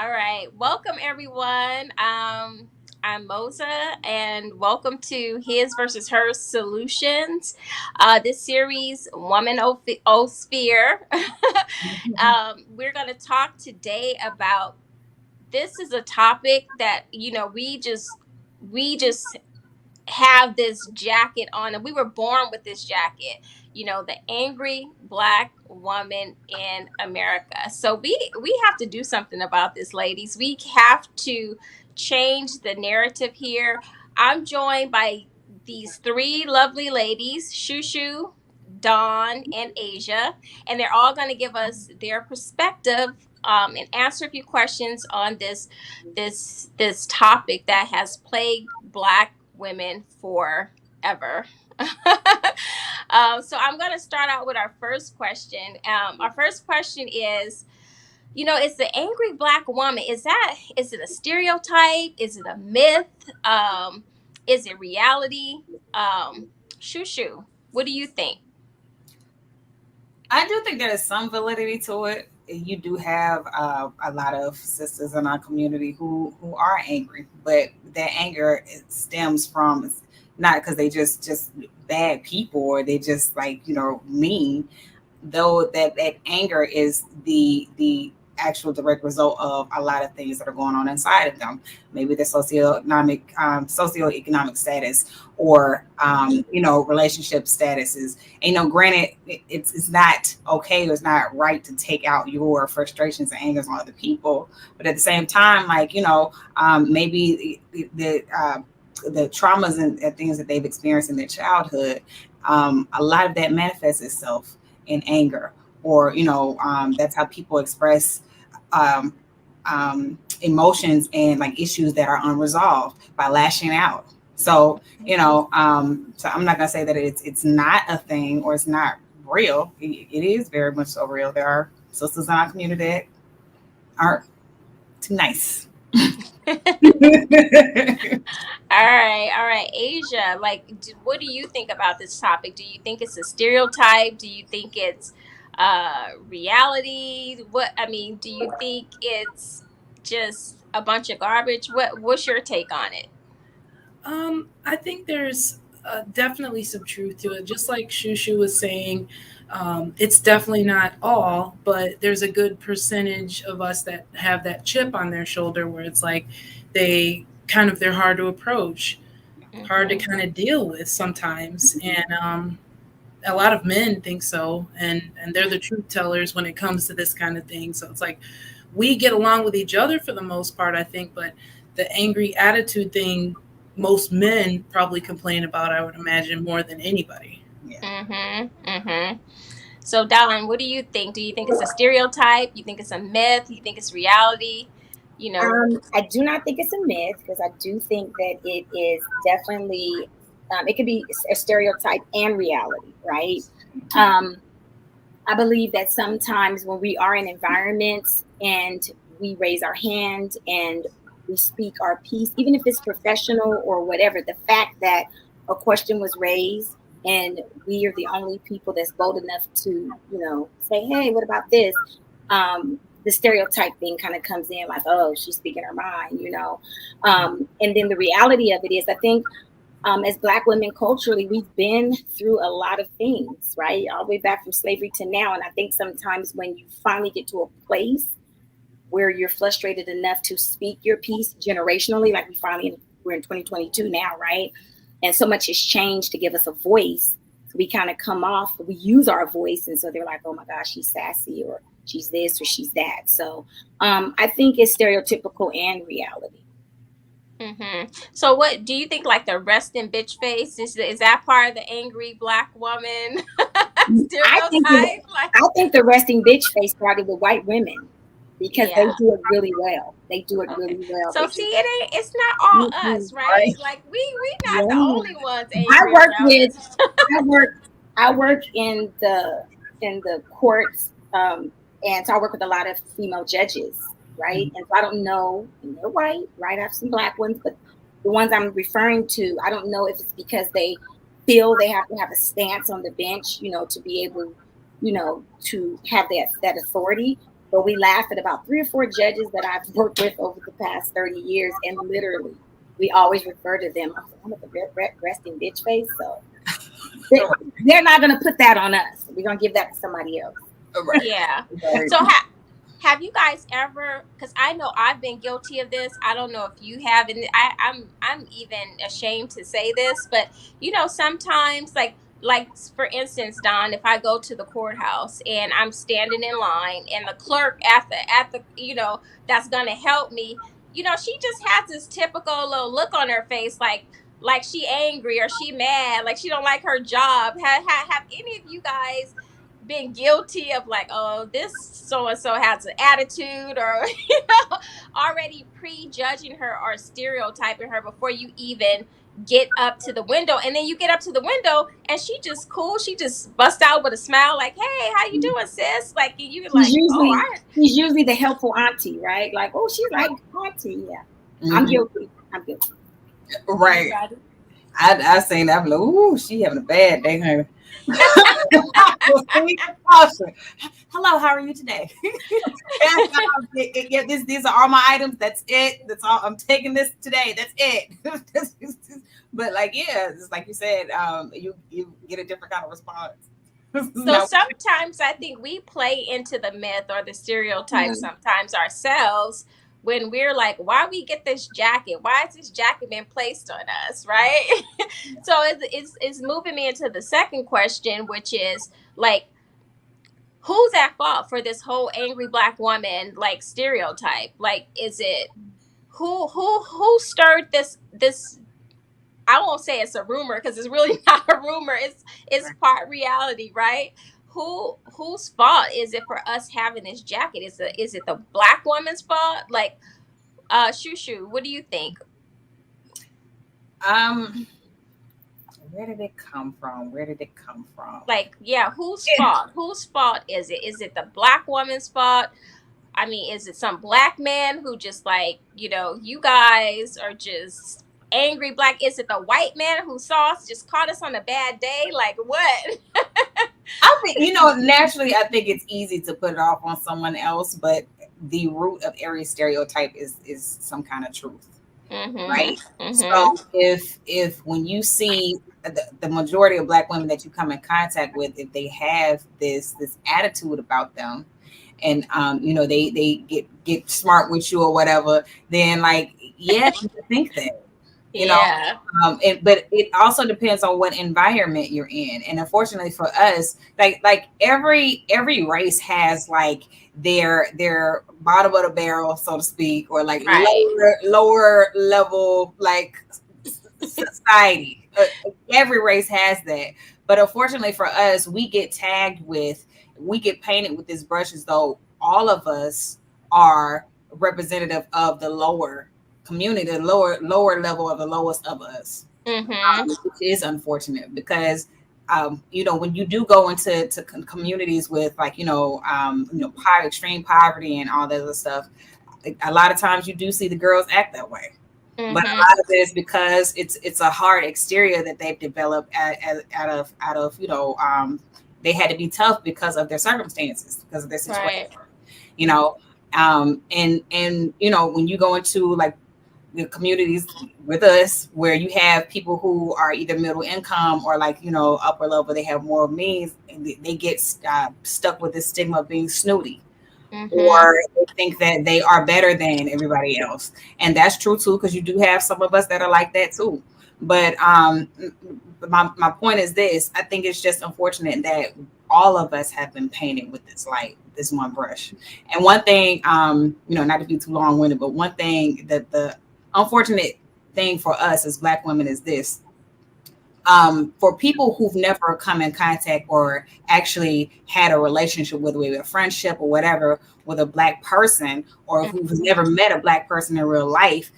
All right. Welcome, everyone. I'm Moza, and welcome to His versus Her Solutions. This series, Woman O Sphere. We're going to talk today about this is a topic that we just have this jacket on, and we were born with this jacket, the angry black woman in America. So we have to do something about this, ladies. We have to change the narrative here. I'm joined by these three lovely ladies, Shushu, Dawn, and Asia, and they're all going to give us their perspective, and answer a few questions on this topic that has plagued black women forever. So I'm going to start out with our first question. Our first question is, is the angry black woman, is it a stereotype? Is it a myth? Is it reality? Shushu, what do you think? I do think there is some validity to it. You do have a lot of sisters in our community who are angry, but that anger stems from not because they just bad people or they just mean. Though that anger is the actual direct result of a lot of things that are going on inside of them. Maybe their socioeconomic status or relationship statuses. And, granted, it's not okay or it's not right to take out your frustrations and angers on other people, but at the same time, maybe the traumas and things that they've experienced in their childhood, a lot of that manifests itself in anger, or that's how people express um, emotions and like issues that are unresolved by lashing out. So so I'm not gonna say that it's not a thing or it's not real. It is very much so real. There are sisters in our community that aren't too nice. All right, Asia. What do you think about this topic? Do you think it's a stereotype? Do you think it's reality? Do you think it's just a bunch of garbage? What's your take on it? I think there's definitely some truth to it. Just like Shushu was saying, it's definitely not all, but there's a good percentage of us that have that chip on their shoulder where it's like they're hard to approach, hard to kind of deal with sometimes. And a lot of men think so, and they're the truth tellers when it comes to this kind of thing. So it's like we get along with each other for the most part, I think, but the angry attitude thing, most men probably complain about, I would imagine, more than anybody. Yeah. So, Dawn, what do you think? Do you think it's a stereotype? You think it's a myth? You think it's reality? You know. I do not think it's a myth because I do think that it is definitely, it could be a stereotype and reality, right? Um, I believe that sometimes when we are in environments and we raise our hand and we speak our piece, even if it's professional or whatever, the fact that a question was raised and we are the only people that's bold enough to, say, hey, what about this? The stereotype thing kind of comes in like, oh, she's speaking her mind. And then the reality of it is, I think as Black women culturally, we've been through a lot of things, right? All the way back from slavery to now. And I think sometimes when you finally get to a place where you're frustrated enough to speak your piece generationally, like we're in 2022 now, right? And so much has changed to give us a voice. So we kind of we use our voice. And so they're like, oh my gosh, she's sassy, or she's this, or she's that. So I think it's stereotypical and reality. So, what do you think? Like the resting bitch face is that part of the angry black woman I think stereotype? Like, I think the resting bitch face started with white women because they yeah. do it really well. They do it Okay. really well. So They see, just it's not all us, right? right. Like we not the Yeah. only ones I angry work around with this. I work I work in the courts, and so I work with a lot of female judges, right? And so I don't know, and they're white, right? I have some black ones, but the ones I'm referring to, I don't know if it's because they feel they have to have a stance on the bench, to be able, to have that authority, But we laugh at about 3 or 4 judges that I've worked with over the past 30 years, and literally, we always refer to them. I'm with the resting bitch face, so they're not going to put that on us. We're going to give that to somebody else. Right. Yeah. So have you guys ever, because I know I've been guilty of this, I don't know if you have, and I'm even ashamed to say this, but sometimes, like for instance, Don, if I go to the courthouse and I'm standing in line, and the clerk at the that's gonna help me, she just has this typical little look on her face, like she angry or she mad, like she don't like her job. Have any of you guys been guilty of, like, oh, this so and so has an attitude, or already prejudging her or stereotyping her before you even get up to the window, and then you get up to the window and she just cool, she just bust out with a smile, like, hey, how you doing, sis? Like, you like, oh, She's usually the helpful auntie, right? Like, oh, she's like auntie. Yeah. Mm-hmm. I'm guilty. Right. I seen that. I'm like, ooh, she having a bad day, honey. Hello, how are you today? These are all my items. That's it. That's all. I'm taking this today. That's it. But like, yeah, it's like you said, you get a different kind of response. So sometimes I think we play into the myth or the stereotype sometimes ourselves, when we're like, why we get this jacket? Why is this jacket being placed on us, right? So it's moving me into the second question, which is like, who's at fault for this whole angry black woman like stereotype? Like, is it who stirred this? I won't say it's a rumor, because it's really not a rumor. It's part reality, right? Whose fault is it for us having this jacket? Is it the black woman's fault? Like, Shushu, what do you think? Where did it come from? Like, yeah, whose fault? Whose fault is it? Is it the black woman's fault? I mean, is it some black man who just, like, you guys are just angry black? Is it the white man who just caught us on a bad day? Like, what? I think, naturally, I think it's easy to put it off on someone else, but the root of every stereotype is some kind of truth. Right. So if when you see the majority of black women that you come in contact with, if they have this attitude about them, and they get smart with you or whatever, then like, yeah, you think that. But it also depends on what environment you're in. And unfortunately for us, like every race has like their bottom of the barrel, so to speak, or like lower level like society. Every race has that. But unfortunately for us, we get painted with this brush as though all of us are representative of the lower community, the lower level of the lowest of us, which is unfortunate, because when you do go into communities with like extreme poverty and all that other stuff, a lot of times you do see the girls act that way. But a lot of it is because it's a hard exterior that they've developed out of they had to be tough because of their circumstances, because of their situation. And when you go into like the communities with us, where you have people who are either middle income or like upper level, they have more means, and they get stuck with this stigma of being snooty, or they think that they are better than everybody else. And that's true too, because you do have some of us that are like that too. But my point is this: I think it's just unfortunate that all of us have been painted with this one brush. And one thing, not to be too long-winded, but one thing that the unfortunate thing for us as Black women is this: for people who've never come in contact or actually had a relationship, whether it be a friendship or whatever, with a Black person, or who've never met a Black person in real life,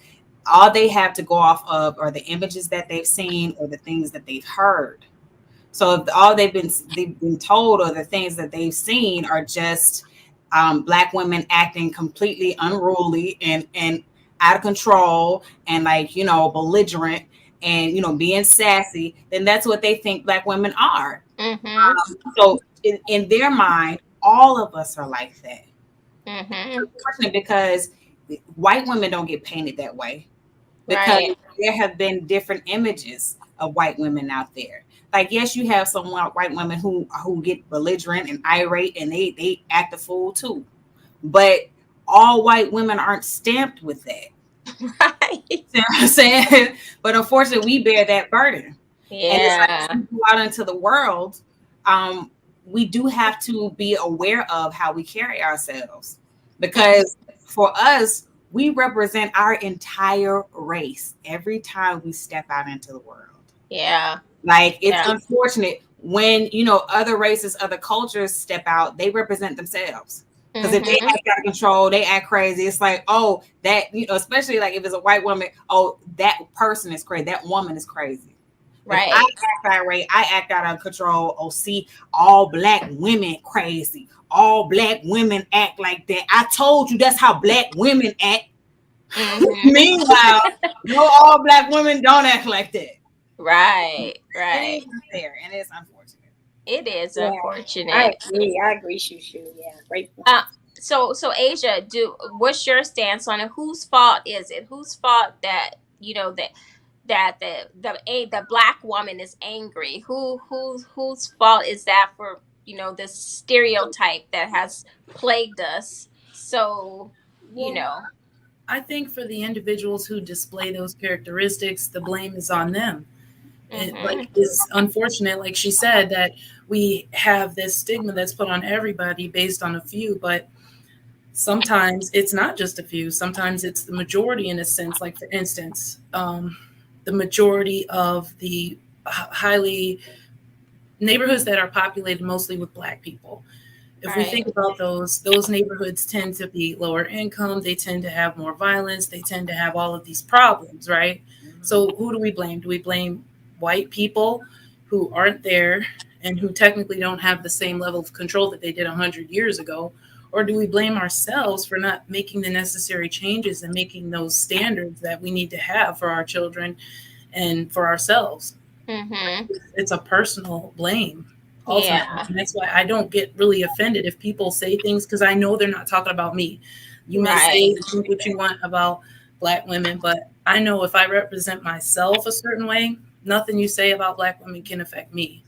all they have to go off of are the images that they've seen or the things that they've heard. So if all they've been told, or the things that they've seen, are just Black women acting completely unruly and out of control and belligerent and being sassy, then that's what they think Black women are. So in their mind, all of us are like that. Unfortunate because white women don't get painted that way, because Right. there have been different images of white women out there. Like, yes, you have some white women who get belligerent and irate, and they act a fool too. But all white women aren't stamped with that. Right. You know what I'm saying? But unfortunately, we bear that burden. And it's like, as Yeah. we go out into the world, we do have to be aware of how we carry ourselves, because for us, we represent our entire race every time we step out into the world. Yeah. Like, it's Yeah. unfortunate when, other races, other cultures step out, they represent themselves. Because if they act out of control, they act crazy. It's like, oh, that, especially like if it's a white woman, oh, that person is crazy. That woman is crazy. If I Right. act irate, I act out of control. Oh, see, all black women crazy. All black women act like that. I told you that's how black women act. Meanwhile, no, all black women don't act like that. Right. It Right. is unfair and it's unfortunate. It is Yeah, I unfortunate. agree. I agree, Shushu. Yeah, great point. Uh, so Asia, what's your stance on it? Whose fault is it? Whose fault that the black woman is angry? Whose fault is that for this stereotype that has plagued us? So Well, I think for the individuals who display those characteristics, the blame is on them. It is unfortunate, like she said, that we have this stigma that's put on everybody based on a few, but sometimes it's not just a few. Sometimes it's the majority in a sense. Like, for instance, the majority of the highly neighborhoods that are populated mostly with Black people. If we Right. think about those neighborhoods tend to be lower income. They tend to have more violence. They tend to have all of these problems, right? So who do we blame? Do we blame white people who aren't there and who technically don't have the same level of control that they did 100 years ago? Or do we blame ourselves for not making the necessary changes and making those standards that we need to have for our children and for ourselves? It's a personal blame ultimately. Yeah. And that's why I don't get really offended if people say things, because I know they're not talking about me. You may say Right. and think what you want about Black women, but I know if I represent myself a certain way, nothing you say about Black women can affect me.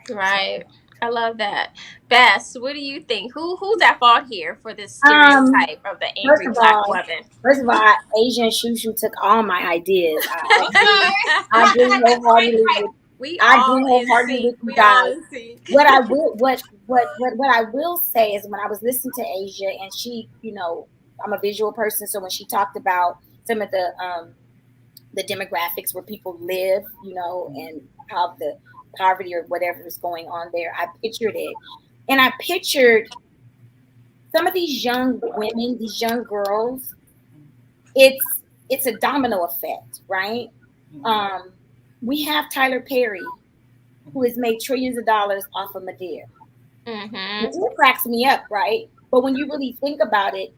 Right. I love that. Bess, what do you think? Who's at fault here for this Um, stereotype of the first angry of black all, woman? Asian Shushu took all my ideas. I agree wholeheartedly with. We I all agree in wholeheartedly sync. with you We all guys. in sync. What I will say is, when I was listening to Asia, and she, I'm a visual person, so when she talked about some of the demographics where people live, and how the poverty or whatever is going on there, I pictured it, and I pictured some of these young women, these young girls. It's a domino effect, right? Um, we have Tyler Perry, who has made trillions of dollars off of Madeira. Madeira cracks me up, right? But when you really think about it,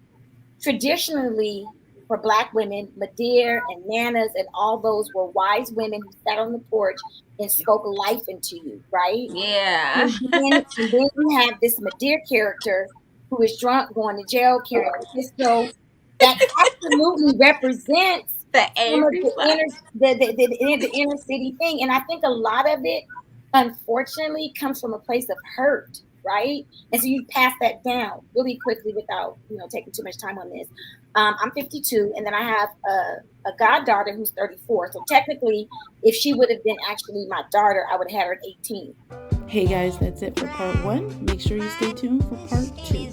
traditionally for Black women, Madeira and Nanas and all those were wise women who sat on the porch and spoke life into you, right? Yeah. And then you have this Madeira character who is drunk, going to jail, carrying a pistol. That absolutely represents The some of angry the black. the inner city thing. And I think a lot of it, unfortunately, comes from a place of hurt, right? And so you pass that down really quickly without taking too much time on this. I'm 52, and then I have a goddaughter who's 34. So technically, if she would have been actually my daughter, I would have had her at 18. Hey guys, that's it for part 1. Make sure you stay tuned for part 2.